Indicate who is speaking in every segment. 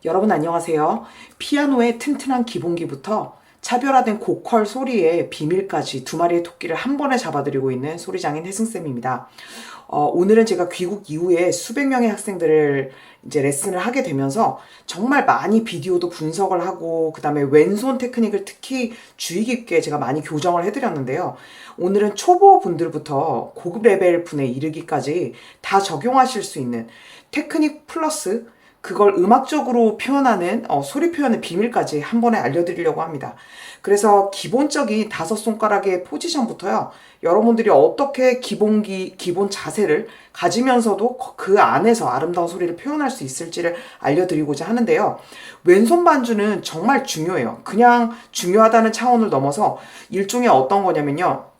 Speaker 1: 여러분 안녕하세요. 피아노의 튼튼한 기본기부터 차별화된 고퀄 소리의 비밀까지 두 마리의 토끼를 한 번에 잡아드리고 있는 소리장인 혜승쌤입니다. 오늘은 제가 귀국 이후에 수백 명의 학생들을 이제 레슨을 하게 되면서 정말 많이 비디오도 분석을 하고 그 다음에 왼손 테크닉을 특히 주의 깊게 제가 많이 교정을 해드렸는데요. 오늘은 초보 분들부터 고급 레벨 분에 이르기까지 다 적용하실 수 있는 테크닉 플러스 그걸 음악적으로 표현하는 소리 표현의 비밀까지 한 번에 알려드리려고 합니다. 그래서 기본적인 5손가락의 포지션부터요. 여러분들이 어떻게 기본 자세를 가지면서도 그 안에서 아름다운 소리를 표현할 수 있을지를 알려드리고자 하는데요. 왼손 반주는 정말 중요해요. 그냥 중요하다는 차원을 넘어서 일종의 어떤 거냐면요.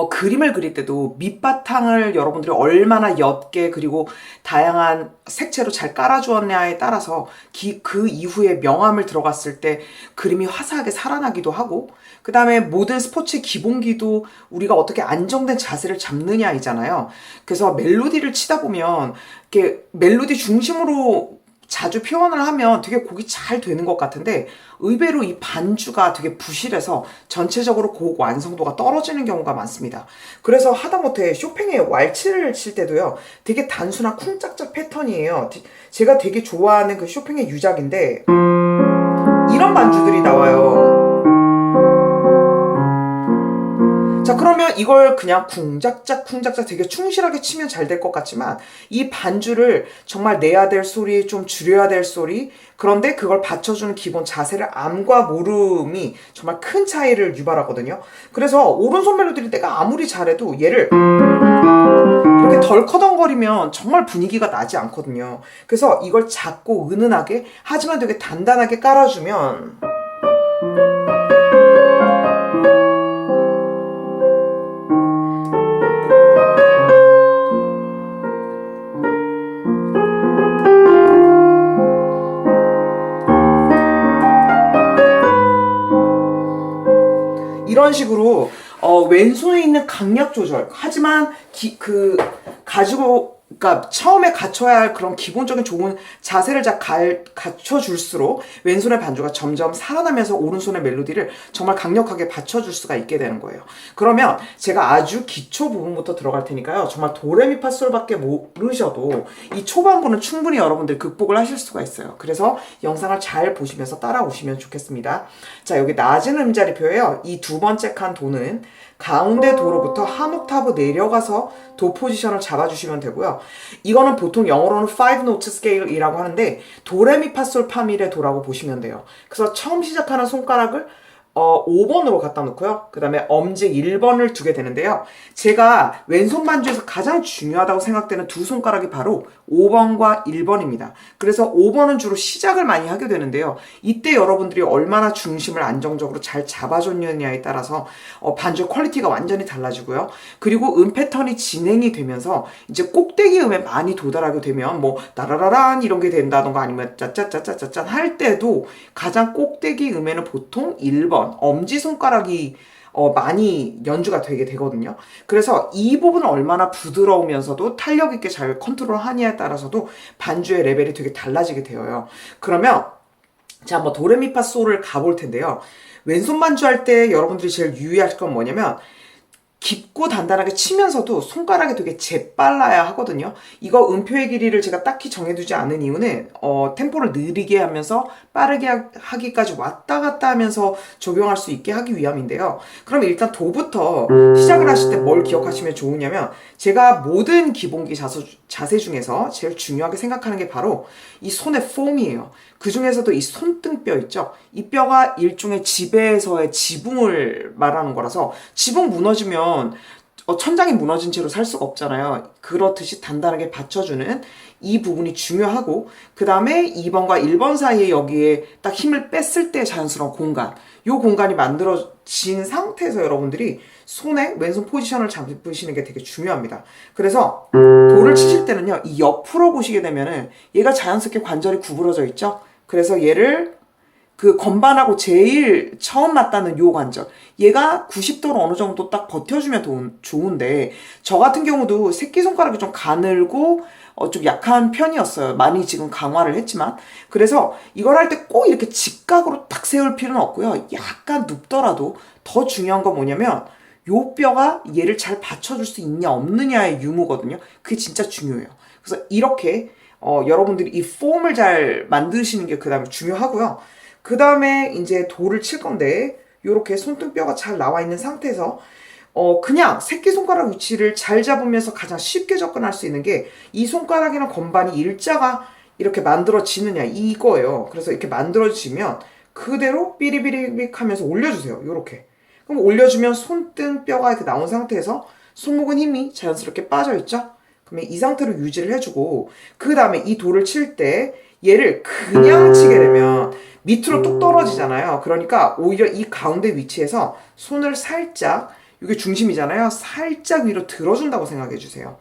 Speaker 1: 그림을 그릴 때도 밑바탕을 여러분들이 얼마나 옅게 그리고 다양한 색채로 잘 깔아주었냐에 따라서 그 이후에 명암을 들어갔을 때 그림이 화사하게 살아나기도 하고 그 다음에 모든 스포츠의 기본기도 우리가 어떻게 안정된 자세를 잡느냐이잖아요. 그래서 멜로디를 치다 보면 이렇게 멜로디 중심으로 자주 표현을 하면 되게 곡이 잘 되는 것 같은데 의외로 이 반주가 되게 부실해서 전체적으로 곡 완성도가 떨어지는 경우가 많습니다. 그래서 하다못해 쇼팽의 왈츠를 칠 때도요 되게 단순한 쿵짝짝 패턴이에요. 제가 되게 좋아하는 그 쇼팽의 유작인데 이런 반주들이 나와요. 자, 그러면 이걸 그냥 쿵짝짝 되게 충실하게 치면 잘 될 것 같지만 이 반주를 정말 내야 될 소리, 좀 줄여야 될 소리, 그런데 그걸 받쳐주는 기본 자세를 암과 모름이 정말 큰 차이를 유발하거든요. 그래서 오른손 멜로디를 내가 아무리 잘해도 얘를 이렇게 덜커덩거리면 정말 분위기가 나지 않거든요. 그래서 이걸 작고 은은하게 하지만 되게 단단하게 깔아주면 이런 식으로 왼손에 있는 강약 조절 하지만 그러니까 처음에 갖춰야 할 그런 기본적인 좋은 자세를 갖춰줄수록 왼손의 반주가 점점 살아나면서 오른손의 멜로디를 정말 강력하게 받쳐줄 수가 있게 되는 거예요. 그러면 제가 아주 기초 부분부터 들어갈 테니까요. 정말 도레미파솔밖에 모르셔도 이 초반부는 충분히 여러분들 극복을 하실 수가 있어요. 그래서 영상을 잘 보시면서 따라오시면 좋겠습니다. 자, 여기 낮은 음자리표예요. 이 두 번째 칸 도는 가운데 도로부터 한 옥타브 내려가서 도 포지션을 잡아주시면 되고요. 이거는 보통 영어로는 5노트 스케일이라고 하는데 도레미파솔파밀의 도라고 보시면 돼요. 그래서 처음 시작하는 손가락을 5번으로 갖다 놓고요. 그 다음에 엄지 1번을 두게 되는데요. 제가 왼손 반주에서 가장 중요하다고 생각되는 두 손가락이 바로 5번과 1번입니다. 그래서 5번은 주로 시작을 많이 하게 되는데요. 이때 여러분들이 얼마나 중심을 안정적으로 잘 잡아줬느냐에 따라서 반주 퀄리티가 완전히 달라지고요. 그리고 음 패턴이 진행이 되면서 이제 꼭대기 음에 많이 도달하게 되면 뭐 나라라란 이런 게 된다던가 아니면 짜짜짜짜짠 할 때도 가장 꼭대기 음에는 보통 1번 엄지손가락이 많이 연주가 되게 되거든요. 그래서 이 부분은 얼마나 부드러우면서도 탄력 있게 잘 컨트롤 하냐에 따라서도 반주의 레벨이 되게 달라지게 되어요. 그러면 자, 한번 도레미파솔을 가볼 텐데요. 왼손 반주할 때 여러분들이 제일 유의할 건 뭐냐면 깊고 단단하게 치면서도 손가락이 되게 재빨라야 하거든요. 이거 음표의 길이를 제가 딱히 정해두지 않은 이유는 템포를 느리게 하면서 빠르게 하기까지 왔다 갔다 하면서 적용할 수 있게 하기 위함인데요. 그럼 일단 도부터 시작을 하실 때 뭘 기억하시면 좋으냐면 제가 모든 기본기 자세 중에서 제일 중요하게 생각하는 게 바로 이 손의 폼이에요. 그 중에서도 이 손등뼈 있죠? 이 뼈가 일종의 지배에서의 지붕을 말하는 거라서 지붕 무너지면 천장이 무너진 채로 살 수가 없잖아요. 그렇듯이 단단하게 받쳐주는 이 부분이 중요하고 그 다음에 2번과 1번 사이에 여기에 딱 힘을 뺐을 때 자연스러운 공간 이 공간이 만들어진 상태에서 여러분들이 손에 왼손 포지션을 잡으시는 게 되게 중요합니다. 그래서 도를 치실 때는요. 이 옆으로 보시게 되면은 얘가 자연스럽게 관절이 구부러져 있죠. 그래서 얘를 그 건반하고 제일 처음 맞닿는 요 관절, 얘가 90도로 어느 정도 딱 버텨주면 좋은데, 저 같은 경우도 새끼손가락이 좀 가늘고 좀 약한 편이었어요. 많이 지금 강화를 했지만. 그래서 이걸 할 때 꼭 이렇게 직각으로 딱 세울 필요는 없고요. 약간 눕더라도 더 중요한 건 뭐냐면 요 뼈가 얘를 잘 받쳐줄 수 있냐 없느냐의 유무거든요. 그게 진짜 중요해요. 그래서 이렇게 여러분들이 이 폼을 잘 만드시는 게 그 다음에 중요하고요. 그 다음에 이제 돌을 칠 건데, 요렇게 손등뼈가 잘 나와 있는 상태에서 그냥 새끼손가락 위치를 잘 잡으면서 가장 쉽게 접근할 수 있는 게, 이 손가락이랑 건반이 일자가 이렇게 만들어지느냐 이거예요. 그래서 이렇게 만들어지면 그대로 삐리비리빅 하면서 올려주세요. 요렇게. 그럼 올려주면 손등뼈가 이렇게 나온 상태에서 손목은 힘이 자연스럽게 빠져있죠? 그러면 이 상태로 유지를 해주고, 그 다음에 이 돌을 칠 때 얘를 그냥 치게 되면 밑으로 뚝 떨어지잖아요. 그러니까 오히려 이 가운데 위치에서 손을 살짝, 이게 중심이잖아요. 살짝 위로 들어준다고 생각해 주세요.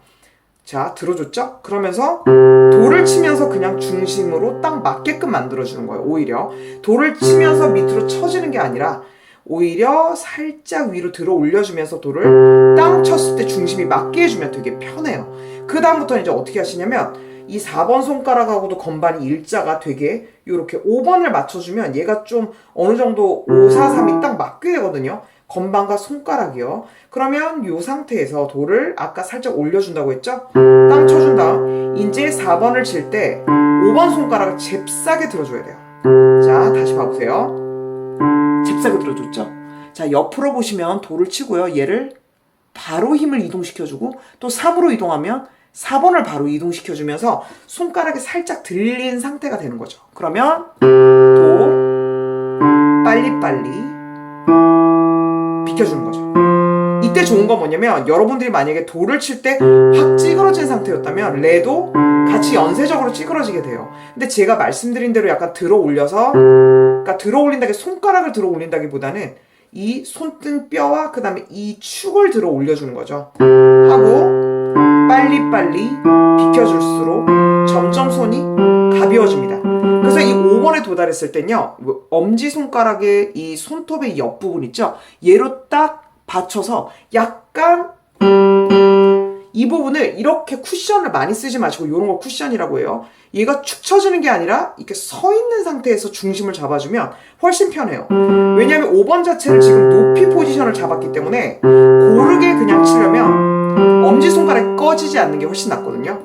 Speaker 1: 자, 들어줬죠? 그러면서 돌을 치면서 그냥 중심으로 딱 맞게끔 만들어주는 거예요. 오히려 돌을 치면서 밑으로 쳐지는 게 아니라 오히려 살짝 위로 들어 올려주면서 돌을 땅 쳤을 때 중심이 맞게 해주면 되게 편해요. 그 다음부터는 이제 어떻게 하시냐면, 이 4번 손가락하고도 건반이 일자가 되게 이렇게 5번을 맞춰주면 얘가 좀 어느 정도 5, 4, 3이 딱 맞게 되거든요. 건반과 손가락이요. 그러면 이 상태에서 돌을 아까 살짝 올려준다고 했죠? 땅 쳐준 다음 이제 4번을 칠 때 5번 손가락을 잽싸게 들어줘야 돼요. 자, 다시 봐보세요. 잽싸게 들어줬죠? 자, 옆으로 보시면 돌을 치고요. 얘를 바로 힘을 이동시켜주고, 또 3으로 이동하면 4번을 바로 이동시켜주면서 손가락이 살짝 들린 상태가 되는 거죠. 그러면 도 빨리빨리 비켜주는 거죠. 이때 좋은 건 뭐냐면, 여러분들이 만약에 도를 칠 때 확 찌그러진 상태였다면 레도 같이 연쇄적으로 찌그러지게 돼요. 근데 제가 말씀드린 대로 약간 들어 올려서, 그러니까 들어 올린다기, 손가락을 들어 올린다기보다는 이 손등뼈와 그 다음에 이 축을 들어 올려주는 거죠. 하고 빨리빨리 비켜줄수록 점점 손이 가벼워집니다. 그래서 이 5번에 도달했을 땐요, 엄지손가락의 이 손톱의 옆부분 있죠? 얘로 딱 받쳐서 약간 이 부분을 이렇게 쿠션을 많이 쓰지 마시고, 이런 걸 쿠션이라고 해요. 얘가 축 처지는 게 아니라 이렇게 서 있는 상태에서 중심을 잡아주면 훨씬 편해요. 왜냐하면 5번 자체를 지금 높이 포지션을 잡았기 때문에 고르게 그냥 치려면 엄지손가락이 꺼지지 않는 게 훨씬 낫거든요.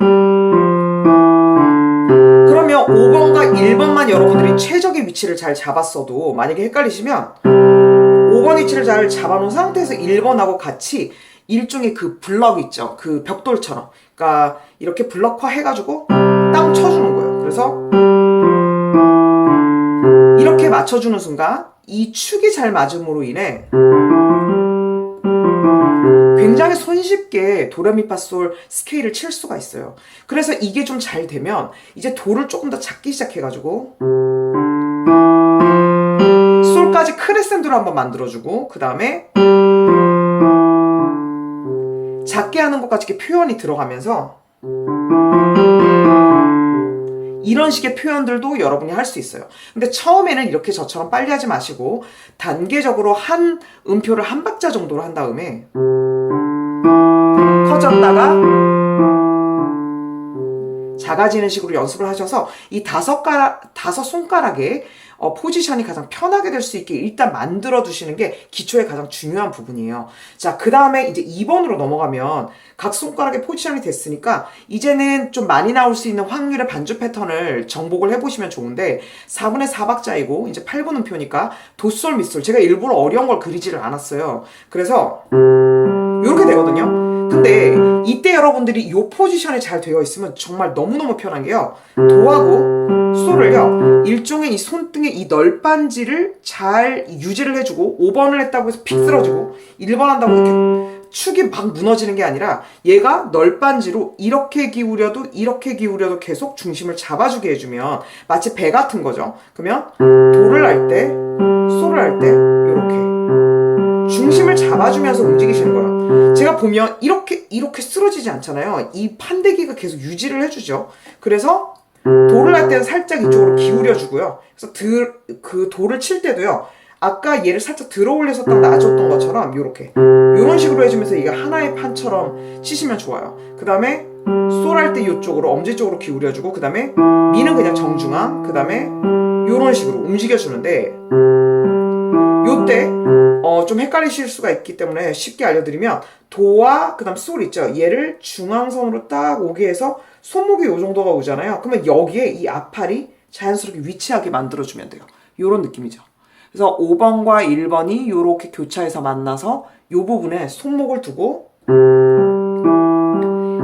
Speaker 1: 그러면 5번과 1번만 여러분들이 최적의 위치를 잘 잡았어도, 만약에 헷갈리시면 5번 위치를 잘 잡아놓은 상태에서 1번하고 같이 일종의 그 블럭 있죠? 그 벽돌처럼. 그러니까 이렇게 블럭화 해가지고 땅 쳐주는 거예요. 그래서 이렇게 맞춰주는 순간 이 축이 잘 맞음으로 인해 굉장히 손쉽게 도레미파솔 스케일을 칠 수가 있어요. 그래서 이게 좀 잘 되면 이제 도를 조금 더 작게 시작해가지고 솔까지 크레센도로 한번 만들어주고, 그 다음에 작게 하는 것까지 이렇게 표현이 들어가면서 이런 식의 표현들도 여러분이 할 수 있어요. 근데 처음에는 이렇게 저처럼 빨리 하지 마시고 단계적으로 한 음표를 한 박자 정도로 한 다음에 커졌다가 작아지는 식으로 연습을 하셔서 이 다섯 손가락의 포지션이 가장 편하게 될 수 있게 일단 만들어 두시는 게 기초의 가장 중요한 부분이에요. 자, 그 다음에 이제 2번으로 넘어가면 각 손가락의 포지션이 됐으니까 이제는 좀 많이 나올 수 있는 확률의 반주 패턴을 정복을 해보시면 좋은데, 4분의 4박자이고 이제 8분 음표니까 도솔 미솔, 제가 일부러 어려운 걸 그리지를 않았어요. 그래서 이렇게 되거든요. 근데 이때 여러분들이 이 포지션이 잘 되어 있으면 정말 너무너무 편한 게요, 도하고 솔을요 일종의 이 손등의 이 널빤지를 잘 유지를 해주고, 5번을 했다고 해서 픽 쓰러지고 1번 한다고 이렇게 축이 막 무너지는 게 아니라 얘가 널빤지로 이렇게 기울여도 이렇게 기울여도 계속 중심을 잡아주게 해주면 마치 배 같은 거죠. 그러면 도를 할 때, 솔을 할 때 이렇게 중심을 잡아주면서 움직이시는 거예요. 제가 보면 이렇게 쓰러지지 않잖아요. 이 판대기가 계속 유지를 해주죠. 그래서 도를 할 때는 살짝 이쪽으로 기울여주고요. 그래서 그 도를 칠 때도요. 아까 얘를 살짝 들어 올려서 딱 놔줬던 것처럼 요렇게 요런 식으로 해주면서 이게 하나의 판처럼 치시면 좋아요. 그 다음에 솔 할 때 이쪽으로 엄지 쪽으로 기울여주고 그 다음에 미는 그냥 정중앙 그 다음에 요런 식으로 움직여주는데 요때 좀 헷갈리실 수가 있기 때문에 쉽게 알려드리면 도와 그 다음 솔 있죠. 얘를 중앙선으로 딱 오게 해서 손목이 요 정도가 오잖아요. 그러면 여기에 이 앞팔이 자연스럽게 위치하게 만들어주면 돼요. 요런 느낌이죠. 그래서 5번과 1번이 요렇게 교차해서 만나서 요 부분에 손목을 두고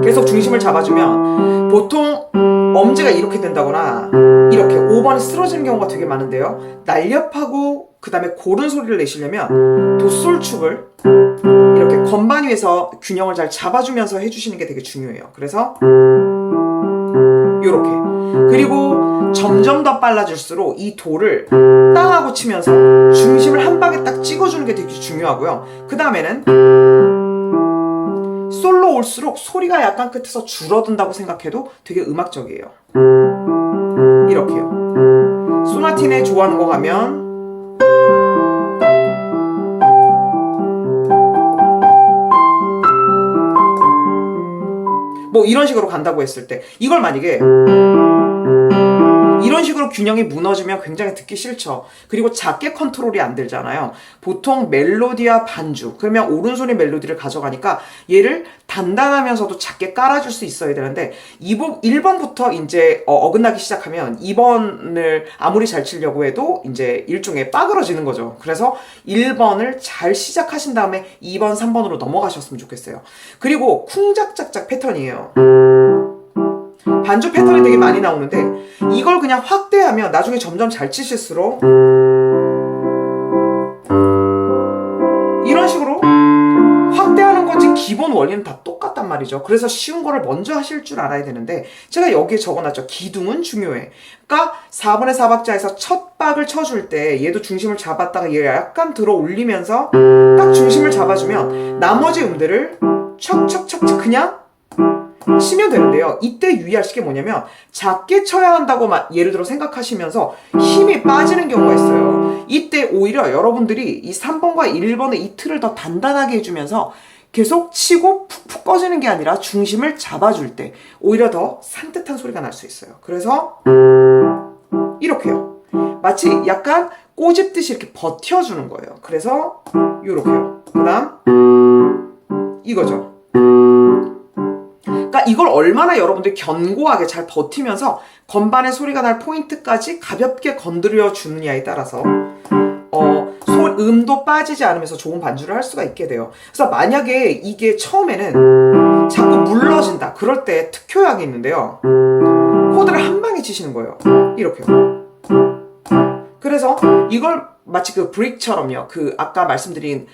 Speaker 1: 계속 중심을 잡아주면 보통 엄지가 이렇게 된다거나 이렇게 5번이 쓰러지는 경우가 되게 많은데요. 날렵하고 그 다음에 고른 소리를 내시려면 도솔축을 이렇게 건반 위에서 균형을 잘 잡아주면서 해주시는 게 되게 중요해요. 그래서 요렇게 그리고 점점 더 빨라질수록 이 도를 땅하고 치면서 중심을 한 방에 딱 찍어주는 게 되게 중요하고요. 그 다음에는 솔로 올수록 소리가 약간 끝에서 줄어든다고 생각해도 되게 음악적이에요. 이렇게요. 소나티네 좋아하는 거 가면 뭐 이런 식으로 간다고 했을 때 이걸 만약에 이런 식으로 균형이 무너지면 굉장히 듣기 싫죠. 그리고 작게 컨트롤이 안 되잖아요. 보통 멜로디와 반주 그러면 오른손이 멜로디를 가져가니까 얘를 단단하면서도 작게 깔아줄 수 있어야 되는데 1번부터 이제 어긋나기 시작하면 2번을 아무리 잘 치려고 해도 이제 일종의 빠그러지는 거죠. 그래서 1번을 잘 시작하신 다음에 2번, 3번으로 넘어가셨으면 좋겠어요. 그리고 쿵짝짝짝 패턴이에요. 반주 패턴이 되게 많이 나오는데 이걸 그냥 확대하면 나중에 점점 잘 치실수록 이런 식으로 확대하는 건지 기본 원리는 다 똑같단 말이죠. 그래서 쉬운 거를 먼저 하실 줄 알아야 되는데 제가 여기에 적어놨죠. 기둥은 중요해. 그러니까 4분의 4박자에서 첫 박을 쳐줄 때 얘도 중심을 잡았다가 얘 약간 들어 올리면서 딱 중심을 잡아주면 나머지 음들을 척척척척 그냥 치면 되는데요. 이때 유의하실 게 뭐냐면 작게 쳐야 한다고 예를 들어 생각하시면서 힘이 빠지는 경우가 있어요. 이때 오히려 여러분들이 이 3번과 1번의 이 틀을 더 단단하게 해주면서 계속 치고 푹푹 꺼지는 게 아니라 중심을 잡아줄 때 오히려 더 산뜻한 소리가 날 수 있어요. 그래서 이렇게요. 마치 약간 꼬집듯이 이렇게 버텨주는 거예요. 그래서 이렇게요. 그 다음 이거죠. 그러니까 이걸 얼마나 여러분들이 견고하게 잘 버티면서 건반의 소리가 날 포인트까지 가볍게 건드려 주느냐에 따라서 음도 빠지지 않으면서 좋은 반주를 할 수가 있게 돼요. 그래서 만약에 이게 처음에는 자꾸 물러진다 그럴 때 특효약이 있는데요. 코드를 한 방에 치시는 거예요. 이렇게요. 그래서 이걸 마치 그 브릭처럼요. 그 아까 말씀드린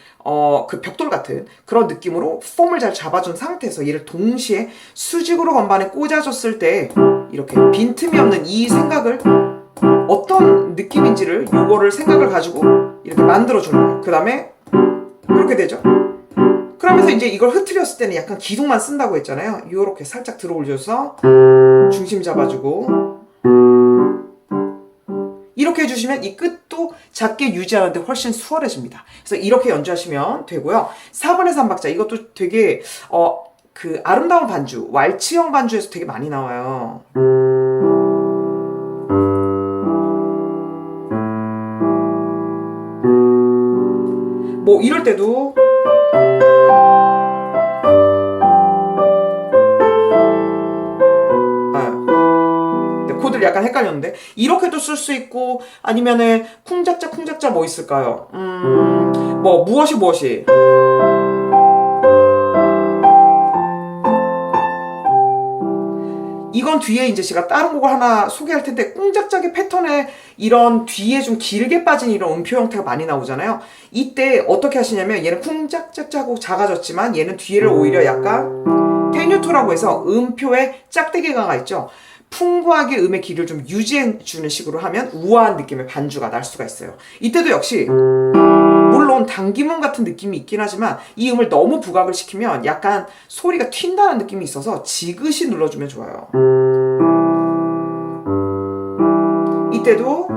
Speaker 1: 그 벽돌 같은 그런 느낌으로 폼을 잘 잡아준 상태에서 얘를 동시에 수직으로 건반에 꽂아줬을 때 이렇게 빈틈이 없는 이 생각을 어떤 느낌인지를 요거를 생각을 가지고 이렇게 만들어주는 거예요. 그 다음에 이렇게 되죠. 그러면서 이제 이걸 흐트렸을 때는 약간 기둥만 쓴다고 했잖아요. 요렇게 살짝 들어 올려서 중심 잡아주고 이렇게 해주시면 이 끝도 작게 유지하는데 훨씬 수월해집니다. 그래서 이렇게 연주하시면 되고요. 4분의 3박자 이것도 되게 그 아름다운 반주, 왈츠형 반주에서 되게 많이 나와요. 뭐 이럴 때도 코드를 약간 헷갈렸는데 이렇게도 쓸 수 있고 아니면은 쿵작자 쿵작자 뭐 있을까요? 뭐 무엇이 이건 뒤에 이제 제가 다른 곡을 하나 소개할 텐데 꿍짝짝의 패턴에 이런 뒤에 좀 길게 빠진 이런 음표 형태가 많이 나오잖아요. 이때 어떻게 하시냐면 얘는 쿵짝짝하고 작아졌지만 얘는 뒤를 오히려 약간 테뉴토라고 해서 음표에 짝대기가 있죠. 풍부하게 음의 길이를 좀 유지해주는 식으로 하면 우아한 느낌의 반주가 날 수가 있어요. 이때도 역시 물론 당기문 같은 느낌이 있긴 하지만 이 음을 너무 부각을 시키면 약간 소리가 튄다는 느낌이 있어서 지그시 눌러주면 좋아요. 이때도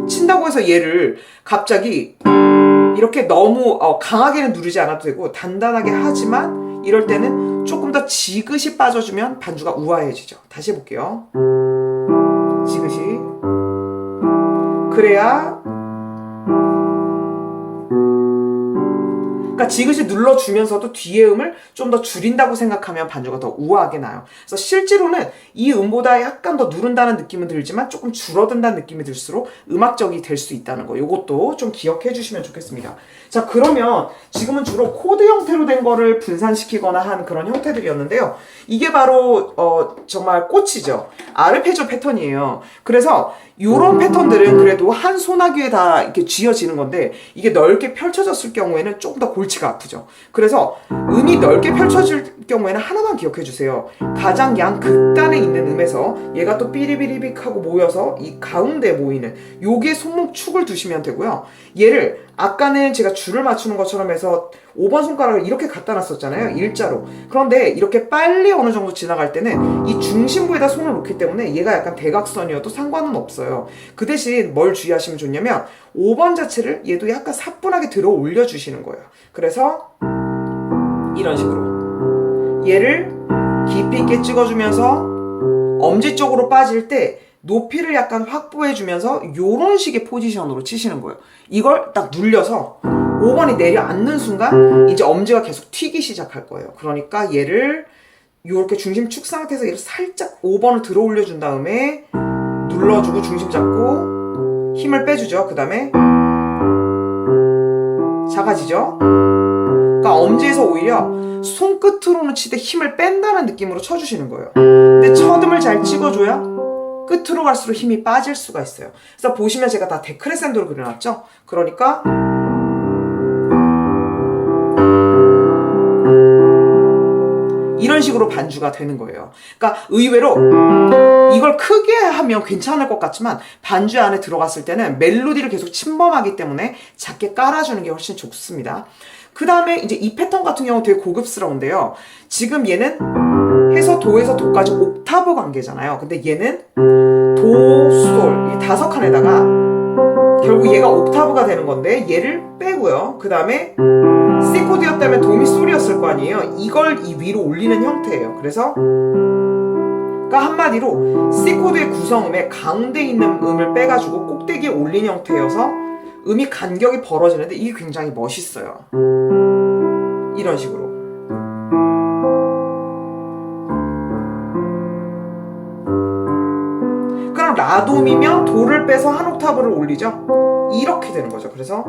Speaker 1: 친다고 해서 얘를 갑자기 이렇게 너무 강하게는 누르지 않아도 되고 단단하게 하지만 이럴 때는 조금 더 지그시 빠져주면 반주가 우아해지죠. 다시 해볼게요. 지그시. 그래야 그러니까 지그시 눌러주면서도 뒤에 음을 좀 더 줄인다고 생각하면 반주가 더 우아하게 나요. 그래서 실제로는 이 음보다 약간 더 누른다는 느낌은 들지만 조금 줄어든다는 느낌이 들수록 음악적이 될 수 있다는 거. 이것도 좀 기억해 주시면 좋겠습니다. 자, 그러면 지금은 주로 코드 형태로 된 거를 분산시키거나 한 그런 형태들이었는데요. 이게 바로 정말 꽃이죠. 아르페지오 패턴이에요. 그래서 이런 패턴들은 그래도 한 소나기에 다 이렇게 쥐어지는 건데 이게 넓게 펼쳐졌을 경우에는 조금 더 골치가 아프죠. 그래서 음이 넓게 펼쳐질 경우에는 하나만 기억해 주세요. 가장 양극단에 있는 음에서 얘가 또 삐리비리빅 하고 모여서 이 가운데 모이는 요게 손목축을 두시면 되고요. 얘를 아까는 제가 줄을 맞추는 것처럼 해서 5번 손가락을 이렇게 갖다 놨었잖아요. 일자로. 그런데 이렇게 빨리 어느 정도 지나갈 때는 이 중심부에다 손을 놓기 때문에 얘가 약간 대각선이어도 상관은 없어요. 그 대신 뭘 주의하시면 좋냐면 5번 자체를 얘도 약간 사뿐하게 들어 올려주시는 거예요. 그래서 이런 식으로 얘를 깊이 있게 찍어주면서 엄지 쪽으로 빠질 때 높이를 약간 확보해주면서 이런 식의 포지션으로 치시는 거예요. 이걸 딱 눌려서 5번이 내려앉는 순간 이제 엄지가 계속 튀기 시작할 거예요. 그러니까 얘를 이렇게 중심축 상태에서 얘를 살짝 5번을 들어 올려준 다음에 눌러주고 중심 잡고 힘을 빼주죠. 그 다음에 작아지죠. 그러니까 엄지에서 오히려 손끝으로는 치되 힘을 뺀다는 느낌으로 쳐주시는 거예요. 근데 첫음을 잘 찍어줘야 끝으로 갈수록 힘이 빠질 수가 있어요. 그래서 보시면 제가 다 데크레센도로 그려놨죠? 그러니까 이런 식으로 반주가 되는 거예요. 그러니까 의외로 이걸 크게 하면 괜찮을 것 같지만 반주 안에 들어갔을 때는 멜로디를 계속 침범하기 때문에 작게 깔아주는 게 훨씬 좋습니다. 그 다음에 이제 이 패턴 같은 경우 되게 고급스러운데요. 지금 얘는 해서 도에서 도까지 옥타브 관계잖아요. 근데 얘는 도, 솔, 이 5칸에다가 결국 얘가 옥타브가 되는 건데 얘를 빼고요. 그 다음에 C 코드였다면 도미 솔이었을 거 아니에요. 이걸 이 위로 올리는 형태예요. 그래서 그러니까 한마디로 C 코드의 구성음에 가운데 있는 음을 빼가지고 꼭대기에 올린 형태여서 음이 간격이 벌어지는데 이게 굉장히 멋있어요. 이런 식으로. 그럼 라돔이면 도를 빼서 한 옥타브를 올리죠? 이렇게 되는 거죠. 그래서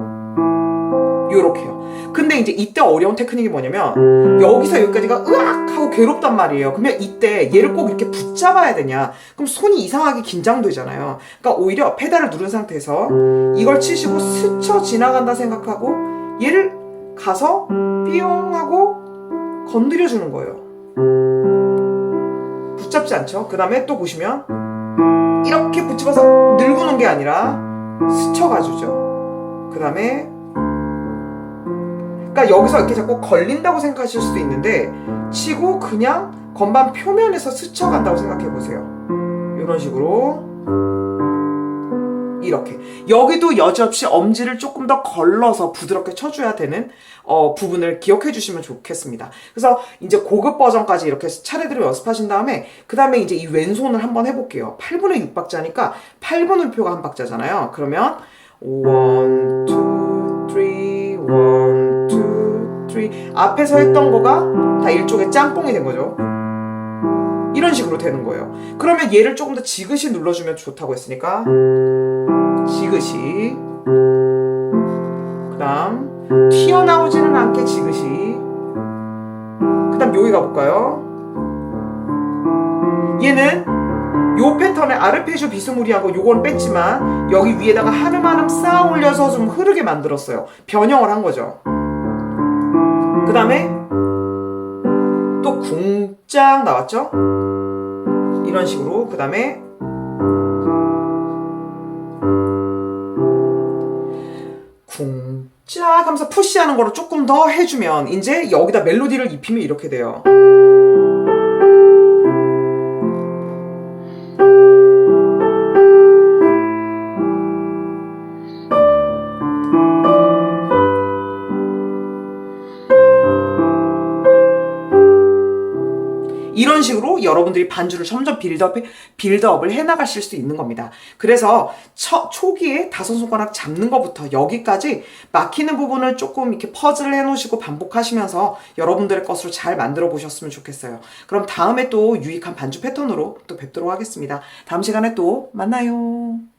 Speaker 1: 요렇게요. 근데 이제 이때 어려운 테크닉이 뭐냐면 여기서 여기까지가 으악 하고 괴롭단 말이에요. 그러면 이때 얘를 꼭 이렇게 붙잡아야 되냐? 그럼 손이 이상하게 긴장되잖아요. 그러니까 오히려 페달을 누른 상태에서 이걸 치시고 스쳐 지나간다 생각하고 얘를 가서 삐용 하고 건드려 주는 거예요. 붙잡지 않죠? 그 다음에 또 보시면 이렇게 붙잡아서 늙어놓은 게 아니라 스쳐가주죠. 그 다음에 그러니까 여기서 이렇게 자꾸 걸린다고 생각하실 수도 있는데 치고 그냥 건반 표면에서 스쳐간다고 생각해 보세요. 이런 식으로 이렇게 여기도 여지없이 엄지를 조금 더 걸러서 부드럽게 쳐줘야 되는 부분을 기억해 주시면 좋겠습니다. 그래서 이제 고급 버전까지 이렇게 차례대로 연습하신 다음에 그 다음에 이제 이 왼손을 한번 해볼게요. 8분의 6박자니까 8분음표가 한 박자잖아요. 그러면 1, 2, 3, 1, 2, 3 앞에서 했던 거가 다 일종의 짬뽕이 된 거죠. 이런 식으로 되는 거예요. 그러면 얘를 조금 더 지그시 눌러주면 좋다고 했으니까 지그시 그 다음 튀어나오지는 않게 지그시 그 다음 여기 가볼까요? 얘는 요 패턴의 아르페지오 비스무리하고 요건 뺐지만 여기 위에다가 한음 한음 쌓아 올려서 좀 흐르게 만들었어요. 변형을 한 거죠. 그 다음에 또 궁짝 나왔죠? 이런 식으로 그 다음에 궁짝 하면서 푸시하는 거를 조금 더 해주면 이제 여기다 멜로디를 입히면 이렇게 돼요. 여러분들이 반주를 점점 빌드업을 해나가실 수 있는 겁니다. 그래서 초기에 5손가락 잡는 것부터 여기까지 막히는 부분을 조금 이렇게 퍼즐을 해놓으시고 반복하시면서 여러분들의 것으로 잘 만들어 보셨으면 좋겠어요. 그럼 다음에 또 유익한 반주 패턴으로 또 뵙도록 하겠습니다. 다음 시간에 또 만나요.